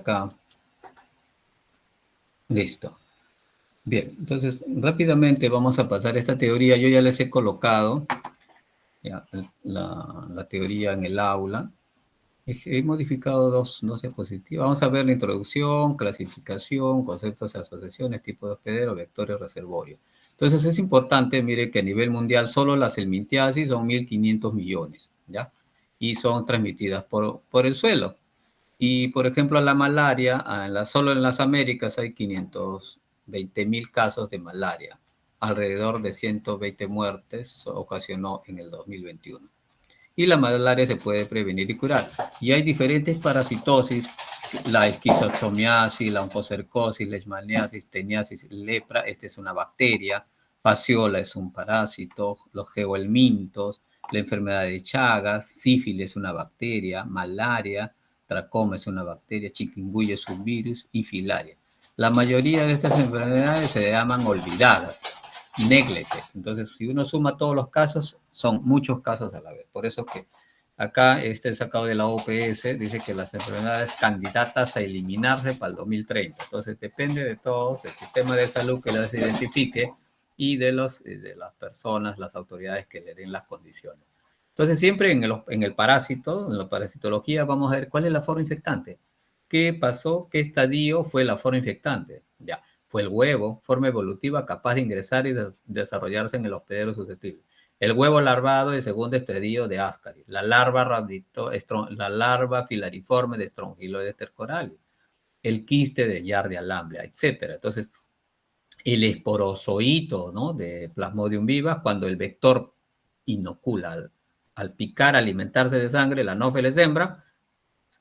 Acá. Listo. Bien, entonces rápidamente vamos a pasar esta teoría. Yo ya les he colocado ya, la teoría en el aula. He modificado dos diapositivas. Vamos a ver la introducción, clasificación, conceptos de asociaciones, tipo de hospedero, vectores, reservorio. Entonces es importante, mire, que a nivel mundial solo las helmintiasis son 1.500 millones, ¿ya? Y son transmitidas por el suelo. Y, por ejemplo, la malaria, solo en las Américas hay 520.000 casos de malaria. Alrededor de 120 muertes ocasionó en el 2021. Y la malaria se puede prevenir y curar. Y hay diferentes parasitosis, la esquistosomiasis, la oncocercosis, leishmaniasis, teniasis, lepra, esta es una bacteria, fasciola es un parásito, los geohelmintos, la enfermedad de Chagas, sífilis es una bacteria, malaria, tracoma es una bacteria, chikungunya es un virus y filaria. La mayoría de estas enfermedades se llaman olvidadas, neglected. Entonces, si uno suma todos los casos, son muchos casos a la vez. Por eso que acá este sacado de la OPS dice que las enfermedades candidatas a eliminarse para el 2030. Entonces, depende de todos, del sistema de salud que las identifique y de las personas, las autoridades que le den las condiciones. Entonces, siempre en el parásito, en la parasitología, vamos a ver cuál es la forma infectante. ¿Qué pasó? ¿Qué estadio fue la forma infectante? Ya, fue el huevo, forma evolutiva capaz de ingresar y desarrollarse en el hospedero susceptible. El huevo larvado de segundo estadio de Ascaris. La larva filariforme de Strongyloides tercoralis. El quiste de Giardia lamblia, etc. Entonces, el esporozoito, ¿no?, de Plasmodium vivax, cuando el vector inocula al picar, alimentarse de sangre, la anófeles hembra,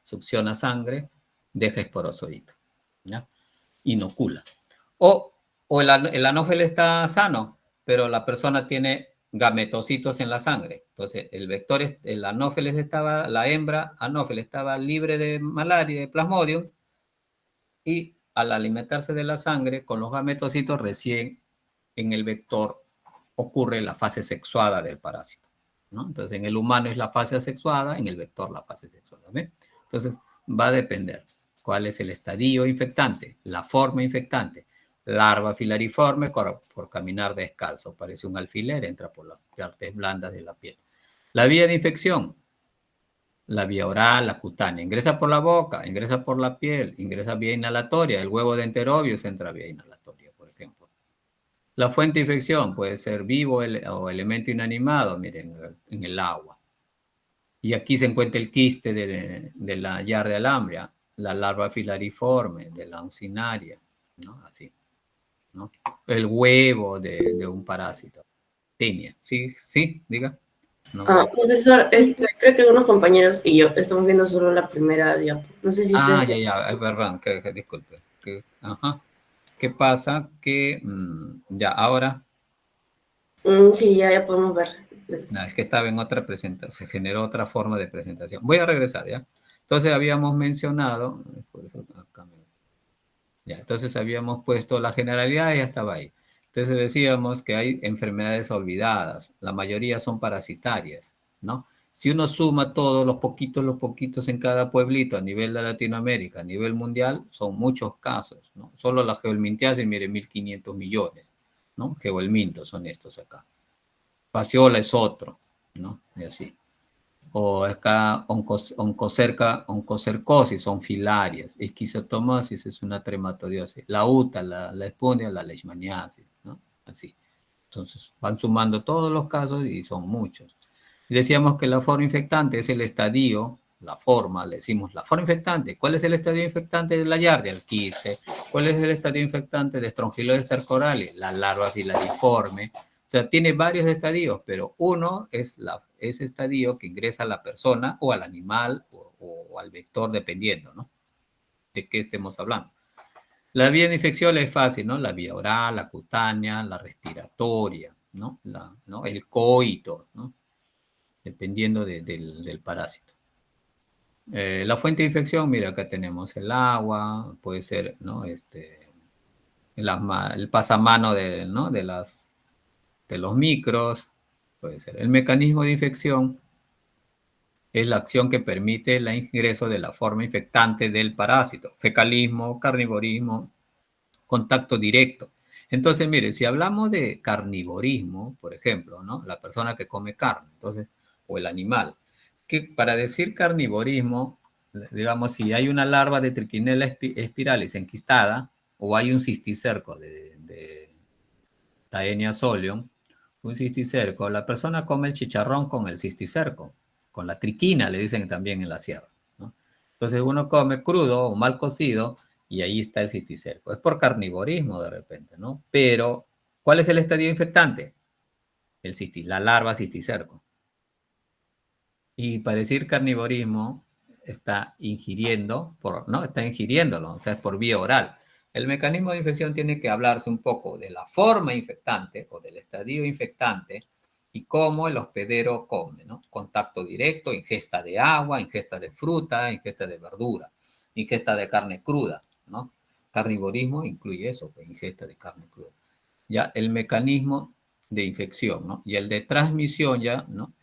succiona sangre, deja esporozoito, ¿ya? Inocula. O el anófeles está sano, pero la persona tiene gametocitos en la sangre. Entonces, el vector, el anófeles estaba, la hembra anófeles estaba libre de malaria, de Plasmodium, y al alimentarse de la sangre con los gametocitos, recién en el vector ocurre la fase sexuada del parásito, ¿no? Entonces, en el humano es la fase asexuada, en el vector la fase sexuada, ¿ve? Entonces, va a depender cuál es el estadio infectante, la forma infectante. Larva filariforme por caminar descalzo, parece un alfiler, entra por las partes blandas de la piel. La vía de infección, la vía oral, la cutánea, ingresa por la boca, ingresa por la piel, ingresa vía inhalatoria, el huevo de Enterobius entra vía inhalatoria, por ejemplo. La fuente de infección puede ser vivo o elemento inanimado, miren, en el agua. Y aquí se encuentra el quiste de la Giardia lamblia, la larva filariforme de la uncinaria, ¿no? Así, ¿no? El huevo de un parásito. Tenia. Sí, sí, diga. No veo. Profesor, creo que algunos compañeros y yo estamos viendo solo la primera diapo. No sé si ustedes... Ya, perdón, disculpe. Ajá. ¿Qué pasa? Que ya ahora, Sí, ya podemos ver. no, es que estaba en otra presentación, se generó otra forma de presentación. Voy a regresar, ¿ya? Entonces habíamos mencionado, ya, entonces habíamos puesto la generalidad y ya estaba ahí. Entonces decíamos que hay enfermedades olvidadas, la mayoría son parasitarias, ¿no? Si uno suma todos los poquitos en cada pueblito a nivel de Latinoamérica, a nivel mundial, son muchos casos, ¿no? Solo las geohelmintiasis, mire, 1.500 millones, ¿no? Geohelmintos son estos acá. Fasciola es otro, ¿no? Y así. O acá oncocercosis, son filarias. Esquistomosis es una trematodiosis. La UTA, la espundia, la leishmaniasis, ¿no? Así. Entonces, van sumando todos los casos y son muchos. Y decíamos que la forma infectante es el estadio, la forma, le decimos la forma infectante. ¿Cuál es el estadio infectante de la Giardia? El quiste. ¿Cuál es el estadio infectante de Strongyloides cercoralis? La larva filariforme. O sea, tiene varios estadios, pero uno es ese estadio que ingresa a la persona o al animal o al vector, dependiendo, ¿no?, de qué estemos hablando. La vía de infección es fácil, ¿no? La vía oral, la cutánea, la respiratoria, ¿no? El coito, ¿no? Dependiendo del parásito. La fuente de infección, mira, acá tenemos el agua, puede ser, ¿no? El pasamano ¿no?, de los micros, puede ser. El mecanismo de infección, es la acción que permite el ingreso de la forma infectante del parásito. Fecalismo, carnivorismo, contacto directo. Entonces, mire, si hablamos de carnivorismo, por ejemplo, ¿no? La persona que come carne, entonces, o el animal, que para decir carnivorismo, digamos, si hay una larva de Trichinella spiralis enquistada, o hay un cisticerco de Taenia solium, un cisticerco, la persona come el chicharrón con el cisticerco, con la triquina, le dicen también en la sierra, ¿no? Entonces uno come crudo o mal cocido y ahí está el cisticerco. Es por carnivorismo de repente, ¿no? Pero, ¿cuál es el estadio infectante? La larva cisticerco. Y para decir carnivorismo, está ingiriendo, ¿no? Está ingiriéndolo, o sea, es por vía oral. El mecanismo de infección tiene que hablarse un poco de la forma infectante o del estadio infectante y cómo el hospedero come, ¿no? Contacto directo, ingesta de agua, ingesta de fruta, ingesta de verdura, ingesta de carne cruda, ¿no? Carnivorismo incluye eso, pues, ingesta de carne cruda. Ya el mecanismo de infección, ¿no? Y el de transmisión ya, ¿no?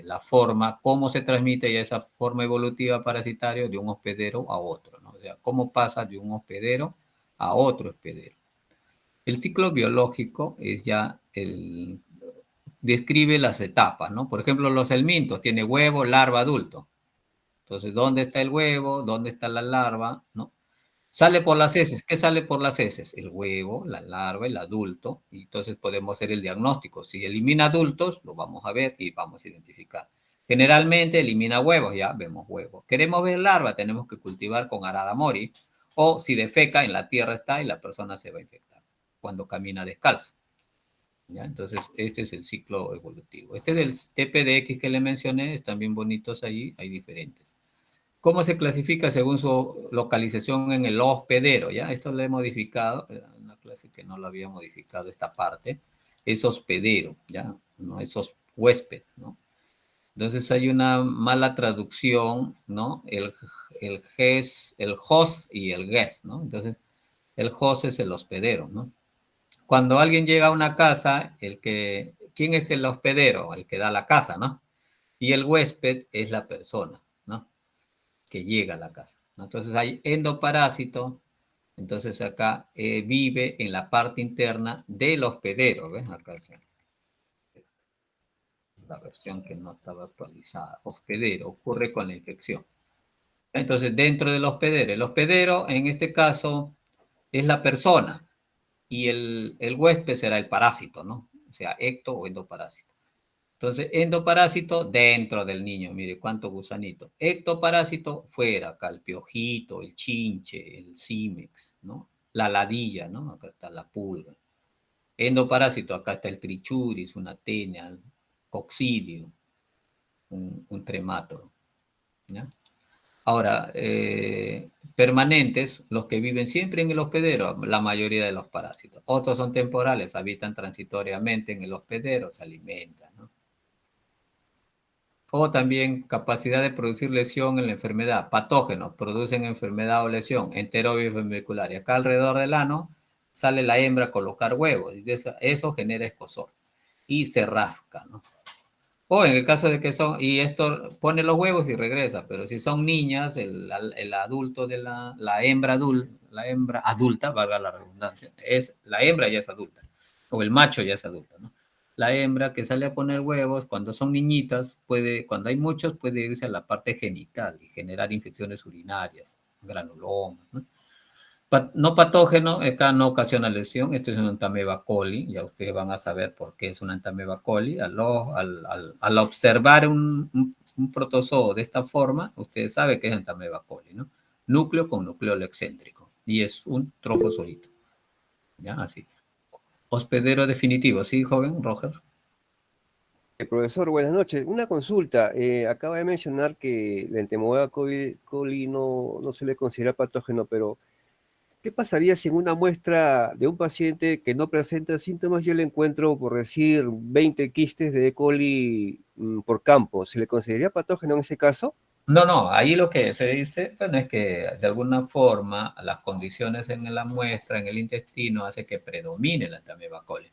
La forma, cómo se transmite ya esa forma evolutiva parasitaria de un hospedero a otro, ¿no? O sea, cómo pasa de un hospedero a otro hospedero. El ciclo biológico es ya describe las etapas, ¿no? Por ejemplo, los helmintos tiene huevo, larva, adulto. Entonces, ¿dónde está el huevo? ¿Dónde está la larva? ¿No? Sale por las heces. ¿Qué sale por las heces? El huevo, la larva, el adulto. Y entonces podemos hacer el diagnóstico. Si elimina adultos, lo vamos a ver y vamos a identificar. Generalmente elimina huevos, ya vemos huevos. Queremos ver larva, tenemos que cultivar con arada mori. O si defeca, en la tierra está y la persona se va a infectar cuando camina descalzo. ¿Ya? Entonces, este es el ciclo evolutivo. Este del TPDX que le mencioné, están bien bonitos allí, hay diferentes. ¿Cómo se clasifica según su localización en el hospedero? ¿Ya? Esto lo he modificado, era una clase que no lo había modificado esta parte. Es hospedero, ¿ya? No es huésped, ¿no? Entonces hay una mala traducción, ¿no? El host y el guest, ¿no? Entonces, el host es el hospedero, ¿no? Cuando alguien llega a una casa, ¿quién es el hospedero? El que da la casa, ¿no? Y el huésped es la persona, ¿no? Que llega a la casa, ¿no? Entonces hay endoparásito, entonces acá vive en la parte interna del hospedero, ¿ves? Acá es la versión que no estaba actualizada. Hospedero, ocurre con la infección. Entonces, dentro del hospedero, el hospedero en este caso es la persona y el huésped será el parásito, ¿no? O sea, ecto o endoparásito. Entonces, endoparásito dentro del niño, mire cuánto gusanito. Ectoparásito fuera, acá el piojito, el chinche, el símex, ¿no? La ladilla, ¿no? Acá está la pulga. Endoparásito, acá está el trichuris, una tenia, coccidio, un tremato, ¿ya? Ahora, permanentes, los que viven siempre en el hospedero, la mayoría de los parásitos. Otros son temporales, habitan transitoriamente en el hospedero, se alimentan, ¿no? O también capacidad de producir lesión en la enfermedad. Patógenos producen enfermedad o lesión, enterobius vermicular. Y acá alrededor del ano sale la hembra a colocar huevos. Y eso genera escozor. Y se rasca, ¿no? O en el caso de que y esto pone los huevos y regresa, pero si son niñas, el adulto de la hembra adulta, valga la redundancia, la hembra ya es adulta, o el macho ya es adulto, ¿no? La hembra que sale a poner huevos, cuando son niñitas, cuando hay muchos, puede irse a la parte genital y generar infecciones urinarias, granulomas, ¿no? No patógeno, acá no ocasiona lesión, esto es un Entamoeba coli, ya ustedes van a saber por qué es un Entamoeba coli. Al observar un protozoo de esta forma, ustedes saben que es Entamoeba coli, ¿no? Núcleo con nucleolo excéntrico, y es un trofozoito, ¿ya? Así. Hospedero definitivo, ¿sí, joven Roger? Profesor, buenas noches. Una consulta. Acaba de mencionar que la Entamoeba coli no se le considera patógeno, pero ¿qué pasaría si en una muestra de un paciente que no presenta síntomas yo le encuentro, por decir, 20 quistes de E. coli por campo? ¿Se le consideraría patógeno en ese caso? No, no, ahí lo que se dice, bueno, es que de alguna forma las condiciones en la muestra, en el intestino, hace que predomine la Entamoeba coli.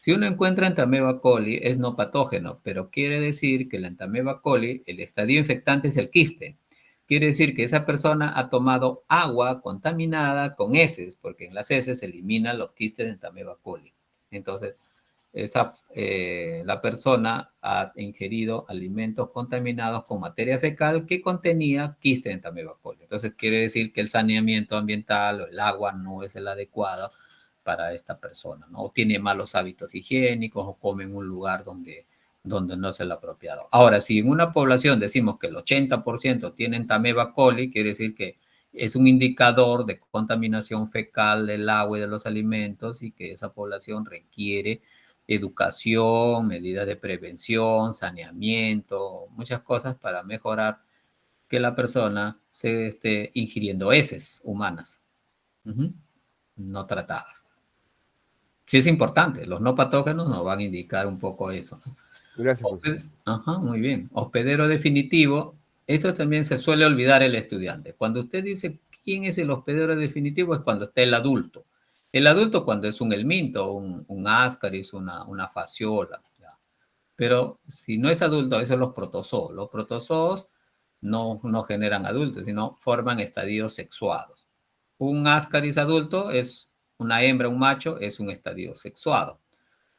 Si uno encuentra Entamoeba coli, es no patógeno, pero quiere decir que la Entamoeba coli, el estadio infectante es el quiste. Quiere decir que esa persona ha tomado agua contaminada con heces, porque en las heces se eliminan los quistes de Entamoeba coli. Entonces, la persona ha ingerido alimentos contaminados con materia fecal que contenía quiste de Entamoeba coli. Entonces, quiere decir que el saneamiento ambiental o el agua no es el adecuado para esta persona, ¿no? O tiene malos hábitos higiénicos o come en un lugar donde no es el apropiado. Ahora, si en una población decimos que el 80% tienen Entamoeba coli, quiere decir que es un indicador de contaminación fecal del agua y de los alimentos y que esa población requiere educación, medidas de prevención, saneamiento, muchas cosas para mejorar que la persona se esté ingiriendo heces humanas, no tratadas. Sí es importante, los no patógenos nos van a indicar un poco eso. Gracias, profesor. Ajá, muy bien. Hospedero definitivo, esto también se suele olvidar el estudiante. Cuando usted dice quién es el hospedero definitivo es cuando está el adulto. El adulto cuando es un helminto, un ascaris, una fasciola. ¿Ya? Pero si no es adulto, esos son los protozoos. Los protozoos no generan adultos, sino forman estadios sexuados. Un ascaris adulto es una hembra, un macho, es un estadio sexuado.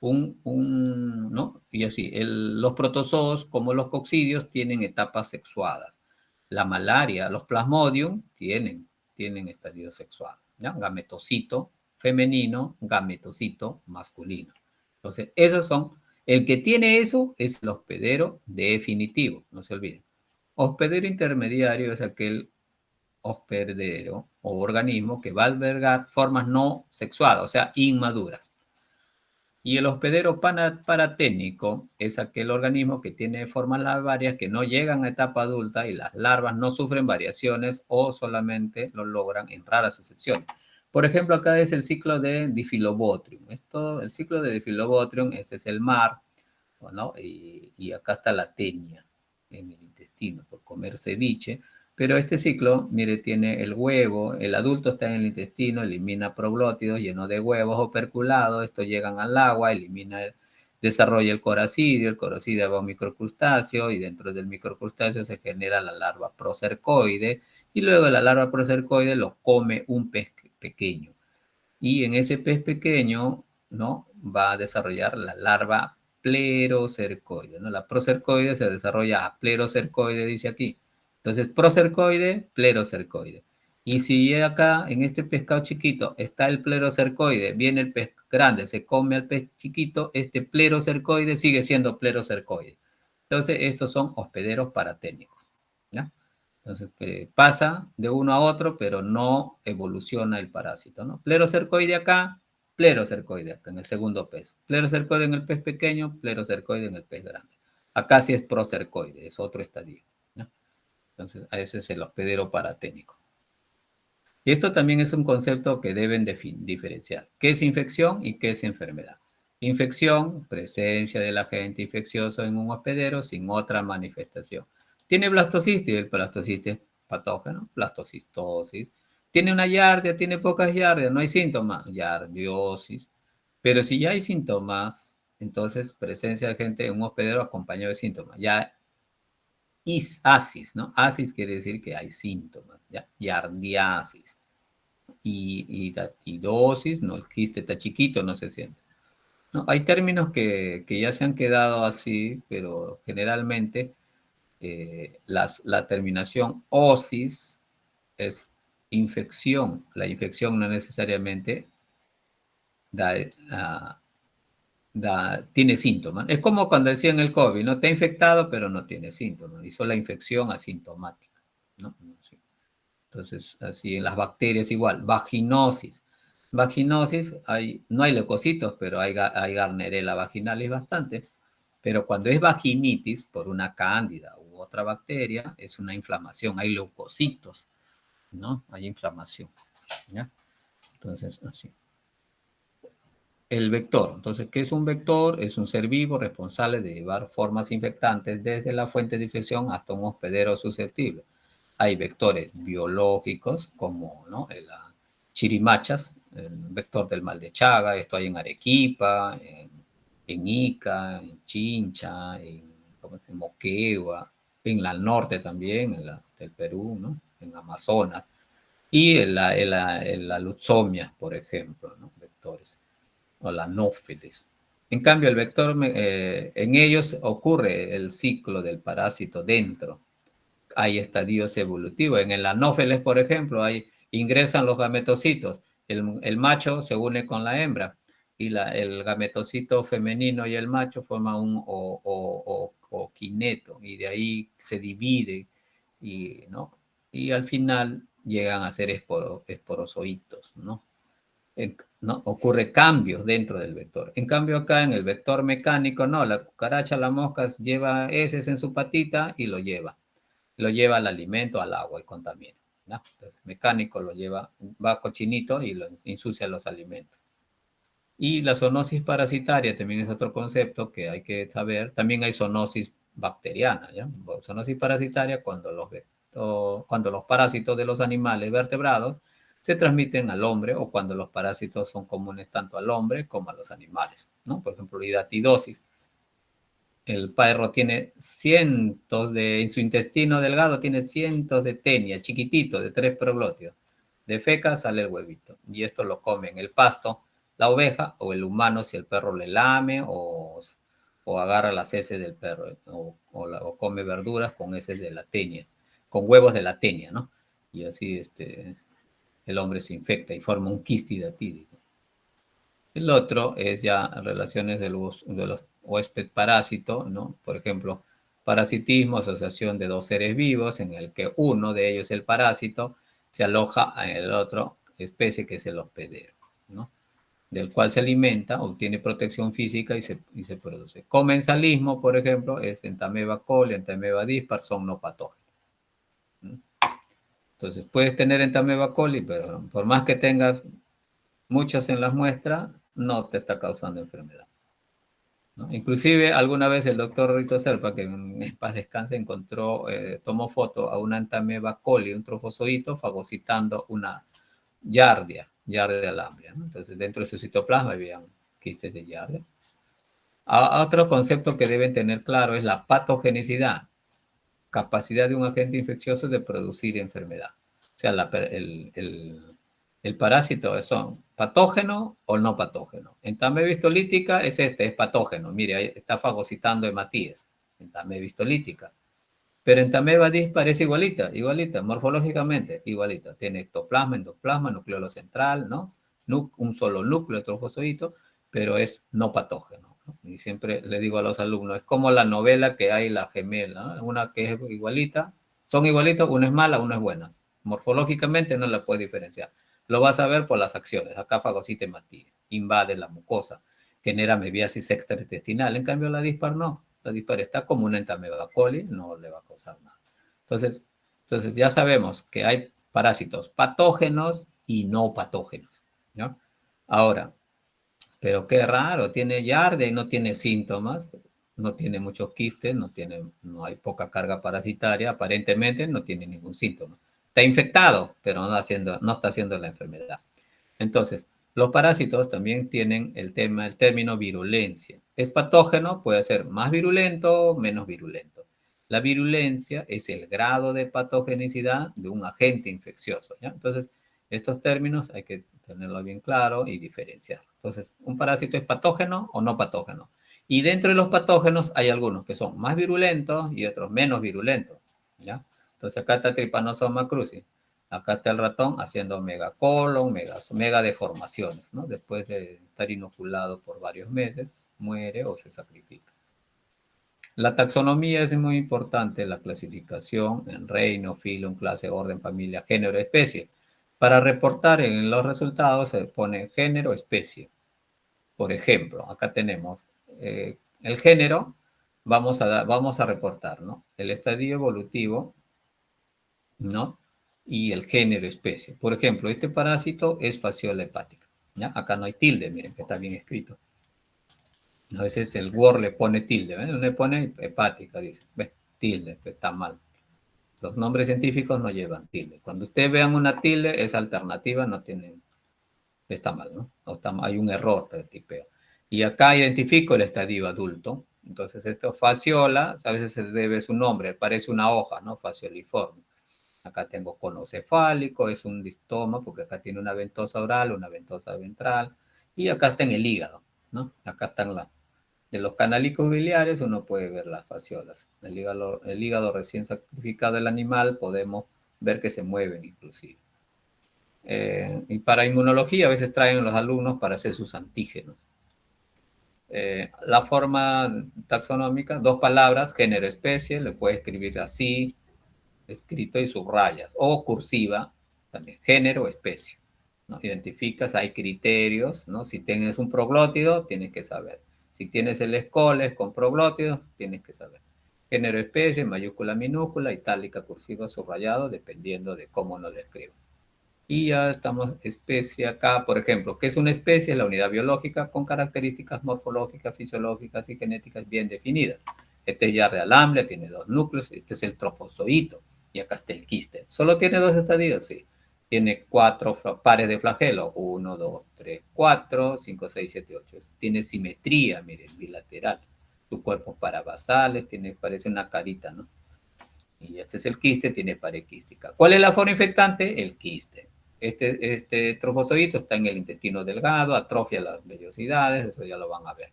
¿No? Y así, los protozoos, como los coccidios, tienen etapas sexuadas. La malaria, los plasmodium, tienen estadios sexuados. ¿Ya? Gametocito femenino, gametocito masculino. Entonces, esos son, el que tiene eso es el hospedero definitivo, no se olviden. Hospedero intermediario es aquel hospedero o organismo que va a albergar formas no sexuadas, o sea, inmaduras. Y el hospedero paraténico es aquel organismo que tiene formas larvarias que no llegan a etapa adulta y las larvas no sufren variaciones o solamente lo logran en raras excepciones. Por ejemplo, acá es el ciclo de Diphyllobotrium. El ciclo de Diphyllobotrium, ese es el mar, ¿no? Y acá está la tenia en el intestino por comer ceviche. Pero este ciclo, mire, tiene el huevo, el adulto está en el intestino, elimina proglótidos llenos de huevos operculados, estos llegan al agua, desarrolla el coracidio va a un microcrustáceo y dentro del microcrustáceo se genera la larva procercoide y luego la larva procercoide lo come un pez pequeño. Y en ese pez pequeño, ¿no? Va a desarrollar la larva plerocercoide, ¿no? La procercoide se desarrolla a plerocercoide, dice aquí. Entonces, procercoide, plerocercoide. Y si acá, en este pescado chiquito, está el plerocercoide, viene el pez grande, se come al pez chiquito, este plerocercoide sigue siendo plerocercoide. Entonces, estos son hospederos paraténicos, ¿ya? Entonces, pasa de uno a otro, pero no evoluciona el parásito, ¿no? Plerocercoide acá, plerocercoide acá, en el segundo pez. Plerocercoide en el pez pequeño, plerocercoide en el pez grande. Acá sí es procercoide, es otro estadio, ¿no? Entonces, ese es el hospedero paraténico. Y esto también es un concepto que deben diferenciar. ¿Qué es infección y qué es enfermedad? Infección, presencia del agente infeccioso en un hospedero sin otra manifestación. Tiene blastocistitis, el blastocistitis patógeno, blastocistosis. Tiene una giardia, tiene pocas giardias, no hay síntomas, giardiosis. Pero si ya hay síntomas, entonces presencia de agente en un hospedero acompañado de síntomas. Ya asis, ¿no? Asis quiere decir que hay síntomas, ¿ya? Giardiasis. Y datidosis, ¿no? El quiste está chiquito, no se siente. ¿No? Hay términos que ya se han quedado así, pero generalmente la terminación osis es infección. La infección no necesariamente tiene síntomas. Es como cuando decían el COVID, no está infectado, pero no tiene síntomas. Hizo la infección asintomática, ¿no? Sí. Entonces, así en las bacterias igual. Vaginosis. Vaginosis, no hay leucocitos, pero hay Gardnerella vaginalis bastante. Pero cuando es vaginitis por una cándida u otra bacteria, es una inflamación, hay leucocitos, ¿no? Hay inflamación, ¿ya? Entonces, así. El vector. Entonces, ¿qué es un vector? Es un ser vivo responsable de llevar formas infectantes desde la fuente de infección hasta un hospedero susceptible. Hay vectores biológicos como, ¿no? Chirimachas, el vector del mal de Chaga, esto hay en Arequipa, en en Ica, en Chincha, en Moquegua, en la norte también, del Perú, ¿no? En Amazonas, y en la Lutzomia, por ejemplo, ¿no? Vectores, o la Anófeles. En cambio, el vector, en ellos ocurre el ciclo del parásito dentro. Hay estadios evolutivos. En el Anófeles, por ejemplo, ingresan los gametocitos. El macho se une con la hembra y el gametocito femenino y el macho forman un oquineto y de ahí se divide y, ¿no? Y al final llegan a ser esporozoitos, ¿no? ¿No? Ocurre cambios dentro del vector. En cambio acá en el vector mecánico, no, la cucaracha, la mosca lleva heces en su patita y lo lleva al alimento, al agua y contamina, ¿no? Entonces, mecánico lo lleva, va cochinito y lo ensucia los alimentos. Y la zoonosis parasitaria también es otro concepto que hay que saber. También hay zoonosis bacteriana, ¿ya? Zoonosis parasitaria cuando los parásitos de los animales vertebrados se transmiten al hombre o cuando los parásitos son comunes tanto al hombre como a los animales, ¿no? Por ejemplo, hidatidosis. El perro tiene en su intestino delgado tiene cientos de tenia, chiquititos, de 3 proglótidos. De feca sale el huevito y esto lo come en el pasto la oveja o el humano si el perro le lame o agarra las heces del perro o come verduras con heces de la tenia, con huevos de la tenia, ¿no? Y así el hombre se infecta y forma un quistidatídico. El otro es ya relaciones de los huésped parásito, ¿no? Por ejemplo, parasitismo, asociación de dos seres vivos en el que uno de ellos, el parásito, se aloja en el otro especie que es el hospedero, ¿no? Del cual se alimenta, obtiene protección física y se produce. Comensalismo, por ejemplo, es Entamoeba coli, Entamoeba dispar, son no patógenos. Entonces, puedes tener Entamoeba coli, pero por más que tengas muchas en las muestras, no te está causando enfermedad, ¿no? Inclusive, alguna vez el doctor Rito Serpa, que en paz descanse, tomó foto a una Entamoeba coli, un trofozoito, fagocitando una Giardia alambria, ¿no? Entonces, dentro de su citoplasma había quistes de Giardia. Otro concepto que deben tener claro es la patogenicidad, capacidad de un agente infeccioso de producir enfermedad. O sea, el parásito es patógeno o no patógeno. Entamoeba histolítica es patógeno. Mire, ahí está fagocitando hematíes. Entamoeba histolítica. Pero Entamoeba dispar es igualita, morfológicamente, igualita. Tiene ectoplasma, endoplasma, nucleolo central, ¿no? Un solo núcleo, trofozoito, pero es no patógeno, ¿no? Y siempre le digo a los alumnos, es como la novela que hay, la gemela, ¿no? Una que es igualita, son igualitos, una es mala, una es buena. Morfológicamente no la puedes diferenciar. Lo vas a ver por las acciones. Acá fagocita hematíes, invade la mucosa, genera mebiasis extraintestinal. En cambio, la dispar no. La dispar está como una Entamoeba coli, no le va a causar nada. Entonces ya sabemos que hay parásitos patógenos y no patógenos, ¿no? Ahora, pero qué raro, tiene Giardia y no tiene síntomas, no tiene muchos quistes, no hay poca carga parasitaria, aparentemente no tiene ningún síntoma. Está infectado, pero no está haciendo la enfermedad. Entonces, los parásitos también tienen el término virulencia. ¿Es patógeno? Puede ser más virulento o menos virulento. La virulencia es el grado de patogenicidad de un agente infeccioso, ¿ya? Entonces, estos términos hay que tenerlo bien claro y diferenciar. Entonces, ¿un parásito es patógeno o no patógeno? Y dentro de los patógenos hay algunos que son más virulentos y otros menos virulentos, ¿ya? Entonces, acá está Trypanosoma cruzi. Acá está el ratón haciendo megacolon, megadeformaciones, ¿no? Después de estar inoculado por varios meses, muere o se sacrifica. La taxonomía es muy importante, la clasificación en reino, filo, clase, orden, familia, género, especie. Para reportar en los resultados se pone género, especie. Por ejemplo, acá tenemos el género, vamos a reportar, ¿no? El estadio evolutivo, ¿no? Y el género, especie. Por ejemplo, este parásito es fasciola hepática, ¿ya? Acá no hay tilde, miren que está bien escrito. A veces el Word le pone tilde, ¿ven? Le pone hepática, dice, ve, tilde, que está mal. Los nombres científicos no llevan tilde. Cuando ustedes vean una tilde, es alternativa, no tienen, está mal, ¿no? Hay un error de tipeo. Y acá identifico el estadio adulto. Entonces, esto fasciola, a veces se debe su nombre, parece una hoja, ¿no? Fascioliforme. Acá tengo cono cefálico, es un distoma, porque acá tiene una ventosa oral, una ventosa ventral, y acá está en el hígado, ¿no? Acá están de los canalicos biliares, uno puede ver las fasciolas. El hígado recién sacrificado del animal, podemos ver que se mueven inclusive. Y para inmunología, a veces traen los alumnos para hacer sus antígenos. La forma taxonómica, 2 palabras, género, especie, le puedes escribir así, escrito y subrayas, o cursiva, también, género, especie, ¿no? Identificas, hay criterios, ¿no? Si tienes un proglótido, tienes que saber. Si tienes el escoles con proglótidos, tienes que saber. Género, especie, mayúscula, minúscula, itálica, cursiva, subrayado, dependiendo de cómo nos lo escribo. Y ya estamos especie acá, por ejemplo, ¿qué es una especie? La unidad biológica con características morfológicas, fisiológicas y genéticas bien definidas. Este es ya de alambre, tiene 2 núcleos, este es el trofozoito, y acá está el quiste. ¿Solo tiene 2 estadios? Sí. Tiene 4 pares de flagelo, 1, 2, 3, 4, 5, 6, 7, 8. Tiene simetría, miren, bilateral. Su cuerpo parabasales, parece una carita, ¿no? Y este es el quiste, tiene pared quística. ¿Cuál es la forma infectante? El quiste. Este trofozoito está en el intestino delgado, atrofia las vellosidades, eso ya lo van a ver.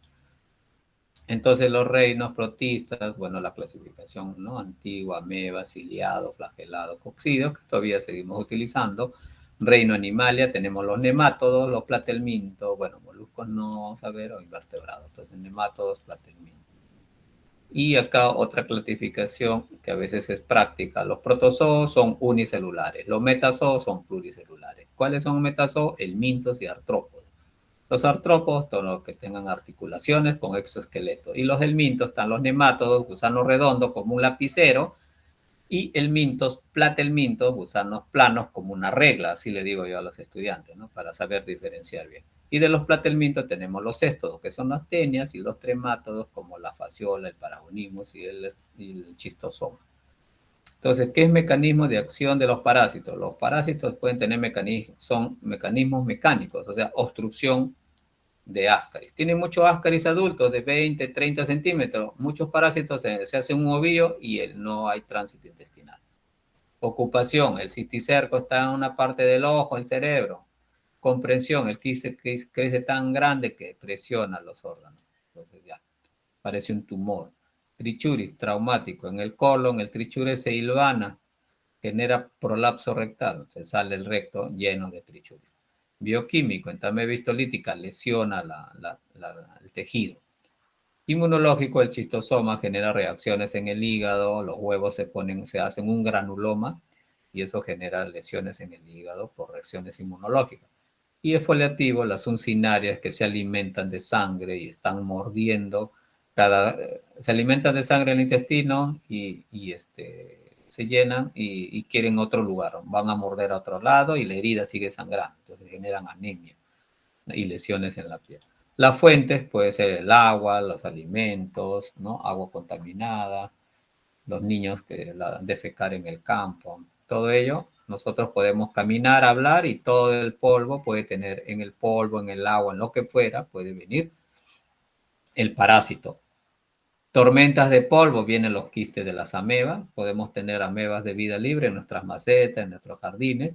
Entonces los reinos protistas, bueno, la clasificación, ¿no? Antigua, ameba, ciliado, flagelado, coccidio, que todavía seguimos utilizando. Reino animalia, tenemos los nemátodos, los platelmintos, bueno, moluscos no vamos a ver, o invertebrados. Entonces nemátodos, platelmintos. Y acá otra clasificación que a veces es práctica. Los protozoos son unicelulares, los metazoos son pluricelulares. ¿Cuáles son metazoos? Helmintos y artrópodos. Los artrópodos, todos los que tengan articulaciones con exoesqueleto. Y los helmintos están los nemátodos, gusanos redondos como un lapicero, y helmintos, platelmintos, gusanos planos como una regla, así le digo yo a los estudiantes, ¿no? Para saber diferenciar bien. Y de los platelmintos tenemos los céstodos, que son las tenias, y los tremátodos, como la fasciola, el paragonimus y el chistosoma. Entonces, ¿qué es mecanismo de acción de los parásitos? Los parásitos pueden tener son mecanismos mecánicos, o sea, obstrucción de ascaris. Tienen muchos ascaris adultos de 20, 30 centímetros. Muchos parásitos se hacen un ovillo y no hay tránsito intestinal. Ocupación, el cisticerco está en una parte del ojo, el cerebro. Comprensión, el quiste crece tan grande que presiona los órganos. Entonces ya, parece un tumor. Trichuris, traumático. En el colon, el trichuris se hilvana, genera prolapso rectal. Se sale el recto lleno de trichuris. Bioquímico, en también histolítica, lesiona el tejido. Inmunológico, el chistosoma genera reacciones en el hígado, los huevos se hacen un granuloma y eso genera lesiones en el hígado por reacciones inmunológicas. Y exfoliativo, las uncinarias que se alimentan de sangre y están mordiendo, se alimentan de sangre en el intestino y se llenan y quieren otro lugar, van a morder a otro lado y la herida sigue sangrando, entonces generan anemia y lesiones en la piel. Las fuentes puede ser el agua, los alimentos, ¿no? Agua contaminada, los niños que defecar en el campo, todo ello. Nosotros podemos caminar, hablar y todo el polvo puede tener en el polvo, en el agua, en lo que fuera, puede venir el parásito. Tormentas de polvo, vienen los quistes de las amebas. Podemos tener amebas de vida libre en nuestras macetas, en nuestros jardines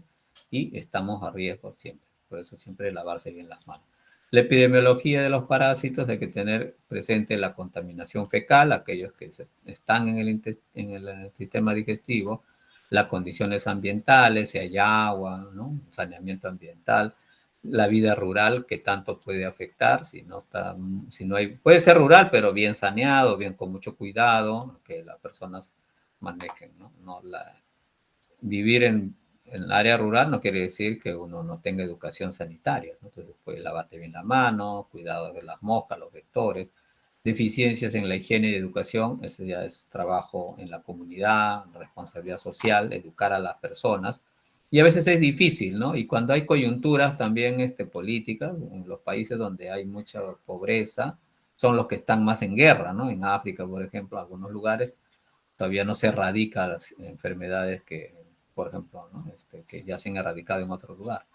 y estamos a riesgo siempre. Por eso siempre lavarse bien las manos. La epidemiología de los parásitos, hay que tener presente la contaminación fecal, aquellos que están en el sistema digestivo, las condiciones ambientales, si hay agua, ¿no? Saneamiento ambiental, la vida rural que tanto puede afectar, si no hay, puede ser rural, pero bien saneado, bien con mucho cuidado, que las personas manejen, ¿no? Vivir en el área rural no quiere decir que uno no tenga educación sanitaria, ¿no? Entonces puede lavarte bien la mano, cuidado de las moscas, los vectores, deficiencias en la higiene y educación, eso ya es trabajo en la comunidad, responsabilidad social, educar a las personas. Y a veces es difícil, ¿no? Y cuando hay coyunturas también políticas, en los países donde hay mucha pobreza, son los que están más en guerra, ¿no? En África, por ejemplo, algunos lugares todavía no se erradican las enfermedades que, por ejemplo, ¿no? Que ya se han erradicado en otro lugar.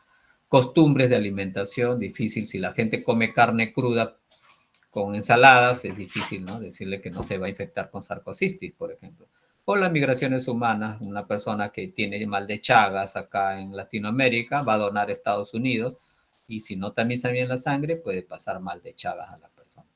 Costumbres de alimentación, difícil, si la gente come carne cruda, con ensaladas es difícil, ¿no? Decirle que no se va a infectar con sarcocistis, por ejemplo. O las migraciones humanas, una persona que tiene mal de Chagas acá en Latinoamérica va a donar a Estados Unidos y si no tamiza bien la sangre puede pasar mal de Chagas a la persona.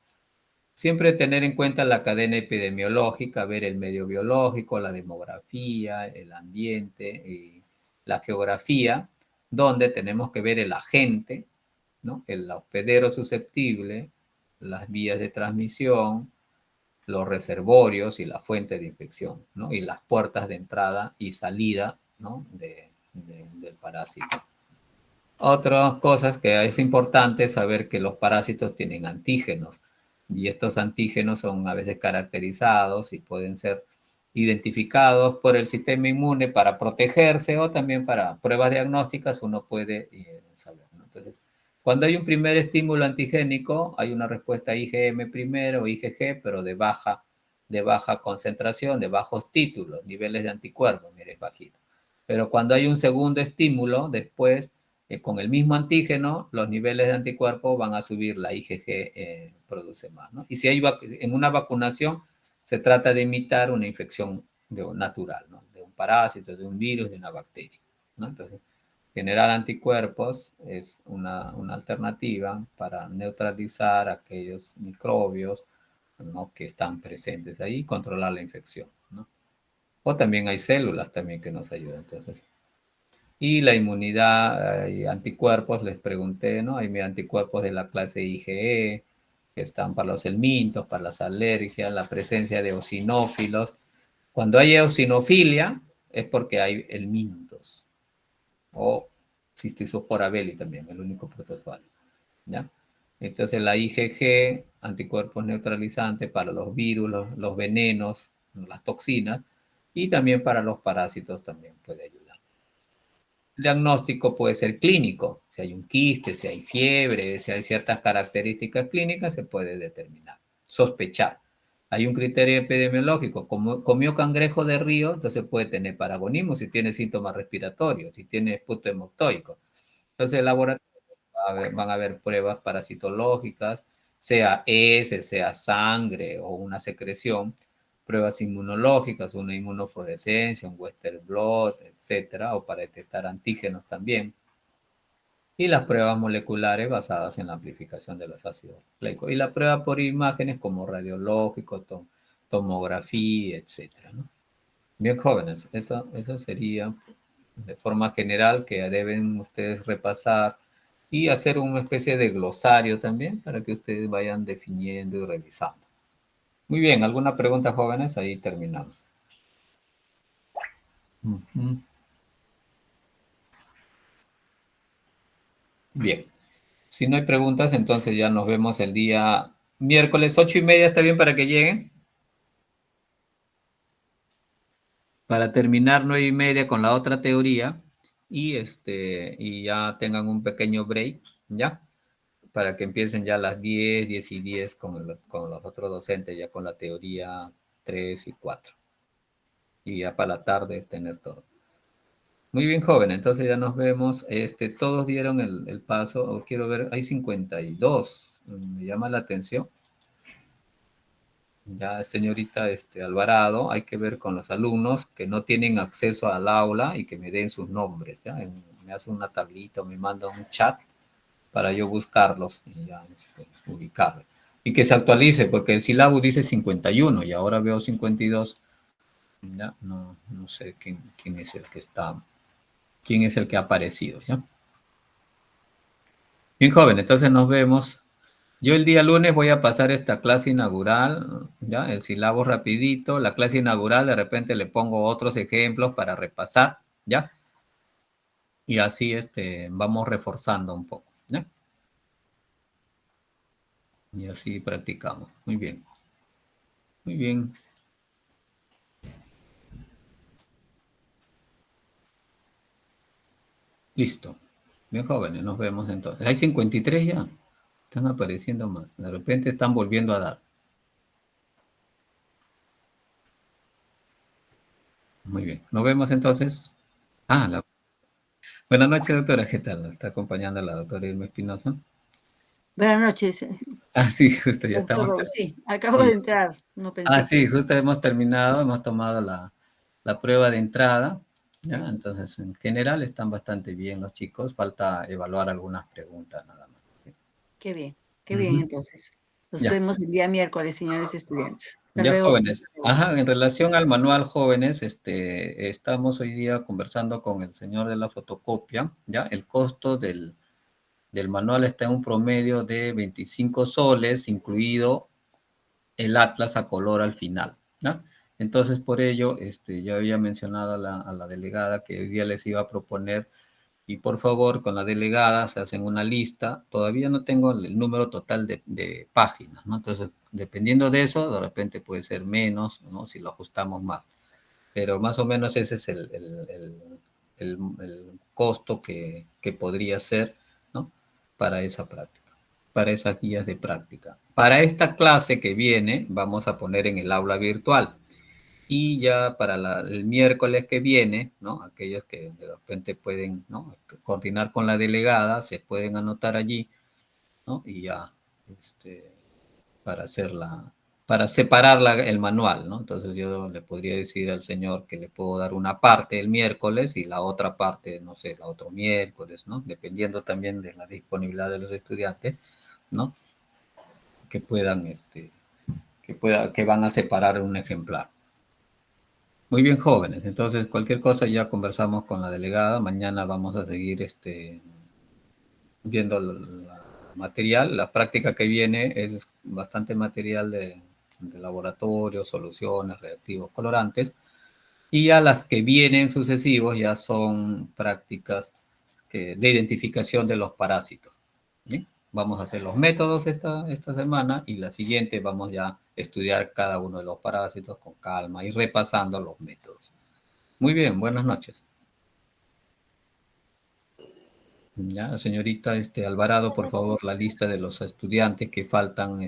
Siempre tener en cuenta la cadena epidemiológica, ver el medio biológico, la demografía, el ambiente, y la geografía, donde tenemos que ver el agente, ¿no? El hospedero susceptible, las vías de transmisión, los reservorios y la fuente de infección, ¿no? Y las puertas de entrada y salida, ¿no? Del parásito. Otras cosas que es importante saber que los parásitos tienen antígenos y estos antígenos son a veces caracterizados y pueden ser identificados por el sistema inmune para protegerse o también para pruebas diagnósticas uno puede saber, ¿no? Entonces, cuando hay un primer estímulo antigénico, hay una respuesta IgM primero o IgG, pero de baja concentración, de bajos títulos, niveles de anticuerpos, mire, es bajito. Pero cuando hay un segundo estímulo, después, con el mismo antígeno, los niveles de anticuerpos van a subir, la IgG produce más, ¿no? Y si hay en una vacunación, se trata de imitar una infección natural, ¿no? De un parásito, de un virus, de una bacteria, ¿no? Entonces, generar anticuerpos es una alternativa para neutralizar aquellos microbios, ¿no? Que están presentes ahí y controlar la infección, ¿no? O también hay células también que nos ayudan, entonces. Y la inmunidad, hay anticuerpos, les pregunté, ¿no? Hay anticuerpos de la clase IgE, que están para los helmintos, para las alergias, la presencia de eosinófilos. Cuando hay eosinofilia es porque hay helmintos o Cystisospora belli también, el único protozoario, ¿ya? Entonces la IgG, anticuerpos neutralizantes para los virus, los venenos, las toxinas, y también para los parásitos también puede ayudar. El diagnóstico puede ser clínico, si hay un quiste, si hay fiebre, si hay ciertas características clínicas, se puede determinar, sospechar. Hay un criterio epidemiológico, como comió cangrejo de río, entonces puede tener paragonismo si tiene síntomas respiratorios, si tiene esputo hemoctóico. Entonces el laboratorio van a haber pruebas parasitológicas, sea heces, sea sangre o una secreción, pruebas inmunológicas, una inmunofluorescencia, un Western blot, etcétera, o para detectar antígenos también. Y las pruebas moleculares basadas en la amplificación de los ácidos nucleicos. Y la prueba por imágenes como radiológico, tomografía, etcétera, ¿no? Bien, jóvenes, eso sería de forma general que deben ustedes repasar y hacer una especie de glosario también para que ustedes vayan definiendo y revisando. Muy bien, ¿alguna pregunta, jóvenes? Ahí terminamos. Bien, si no hay preguntas, entonces ya nos vemos el día miércoles 8:30, ¿está bien para que lleguen? Para terminar 9:30 con la otra teoría y ya tengan un pequeño break, ¿ya? Para que empiecen ya a las 10:10 con los otros docentes, ya con la teoría 3 y 4. Y ya para la tarde tener todo. Muy bien, joven, entonces ya nos vemos. Todos dieron el paso, o quiero ver, hay 52. Me llama la atención. Ya, señorita Alvarado, hay que ver con los alumnos que no tienen acceso al aula y que me den sus nombres, ¿ya? Me hace una tablita o me manda un chat para yo buscarlos y ya ubicarlos. Y que se actualice, porque el sílabo dice 51 y ahora veo 52. Ya, no sé quién es el que está, quién es el que ha aparecido, ¿ya? Bien, joven, entonces nos vemos. Yo el día lunes voy a pasar esta clase inaugural, ¿ya? El sílabo rapidito, la clase inaugural, de repente le pongo otros ejemplos para repasar, ¿ya? Y así vamos reforzando un poco, ¿ya? Y así practicamos. Muy bien. Muy bien. Listo. Bien, jóvenes, nos vemos entonces. Hay 53 ya. Están apareciendo más. De repente están volviendo a dar. Muy bien. Nos vemos entonces. Buenas noches, doctora. ¿Qué tal? ¿Nos está acompañando la doctora Irma Espinosa? Buenas noches. Ah, sí, justo ya estamos. Sí, acabo de Sí. entrar. No Ah, pensé sí, que... justo hemos terminado, hemos tomado la prueba de entrada, ¿ya? Entonces, en general están bastante bien los chicos, falta evaluar algunas preguntas nada más. Qué bien Ujú. entonces. Nos Ya. vemos el día miércoles, señores estudiantes. Hasta Ya luego. jóvenes, ajá, en relación al manual jóvenes, estamos hoy día conversando con el señor de la fotocopia, ¿ya? El costo del manual está en un promedio de 25 soles, incluido el atlas a color al final, ¿ya? Entonces, por ello, yo había mencionado a la delegada que hoy día les iba a proponer y por favor, con la delegada se hacen una lista. Todavía no tengo el número total de páginas, ¿no? Entonces, dependiendo de eso, de repente puede ser menos, ¿no? Si lo ajustamos más. Pero más o menos ese es el costo que podría ser, ¿no? Para esa práctica, para esas guías de práctica. Para esta clase que viene, vamos a poner en el aula virtual. Y ya para el miércoles que viene, ¿no? Aquellos que de repente pueden, ¿no? Coordinar con la delegada, se pueden anotar allí, ¿no? Y ya, para hacerla, para separar el manual, ¿no? Entonces yo le podría decir al señor que le puedo dar una parte el miércoles y la otra parte, no sé, la otro miércoles, ¿no? Dependiendo también de la disponibilidad de los estudiantes, ¿no? Que puedan, que van a separar un ejemplar. Muy bien, jóvenes. Entonces, cualquier cosa ya conversamos con la delegada. Mañana vamos a seguir viendo el material. La práctica que viene es bastante material de laboratorio, soluciones, reactivos, colorantes. Y ya las que vienen sucesivos ya son prácticas de identificación de los parásitos. ¿Sí? Vamos a hacer los métodos esta semana y la siguiente vamos ya a estudiar cada uno de los parásitos con calma y repasando los métodos. Muy bien, buenas noches. Ya, señorita Alvarado, por favor, la lista de los estudiantes que faltan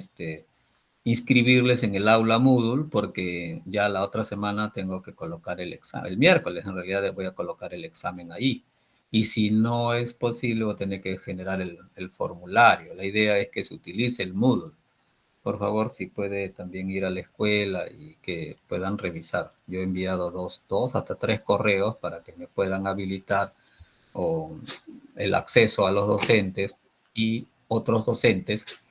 inscribirles en el aula Moodle, porque ya la otra semana tengo que colocar el examen. El miércoles, en realidad, voy a colocar el examen ahí. Y si no es posible, voy a tener que generar el formulario. La idea es que se utilice el Moodle. Por favor, si puede también ir a la escuela y que puedan revisar. Yo he enviado dos hasta tres correos para que me puedan habilitar o el acceso a los docentes y otros docentes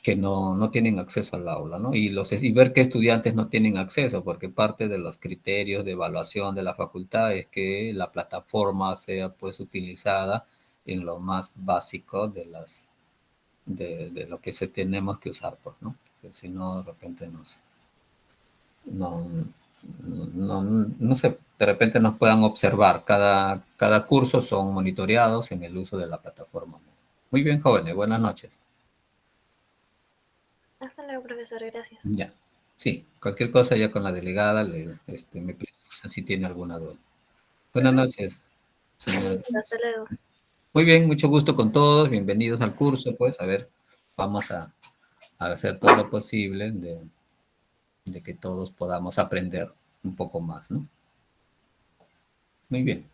que no tienen acceso al aula, ¿no? Y ver qué estudiantes no tienen acceso, porque parte de los criterios de evaluación de la facultad es que la plataforma sea pues utilizada en lo más básico de lo que se tenemos que usar, pues, ¿no? Porque si no, de repente no, no sé, de repente nos puedan observar. Cada curso son monitoreados en el uso de la plataforma. Muy bien, jóvenes, buenas noches. Hasta luego, profesor, gracias. Ya, sí, cualquier cosa ya con la delegada me precisa si tiene alguna duda. Buenas noches, señor. Hasta luego. Muy bien, mucho gusto con todos, bienvenidos al curso, pues, a ver, vamos a hacer todo lo posible de que todos podamos aprender un poco más, ¿no? Muy bien.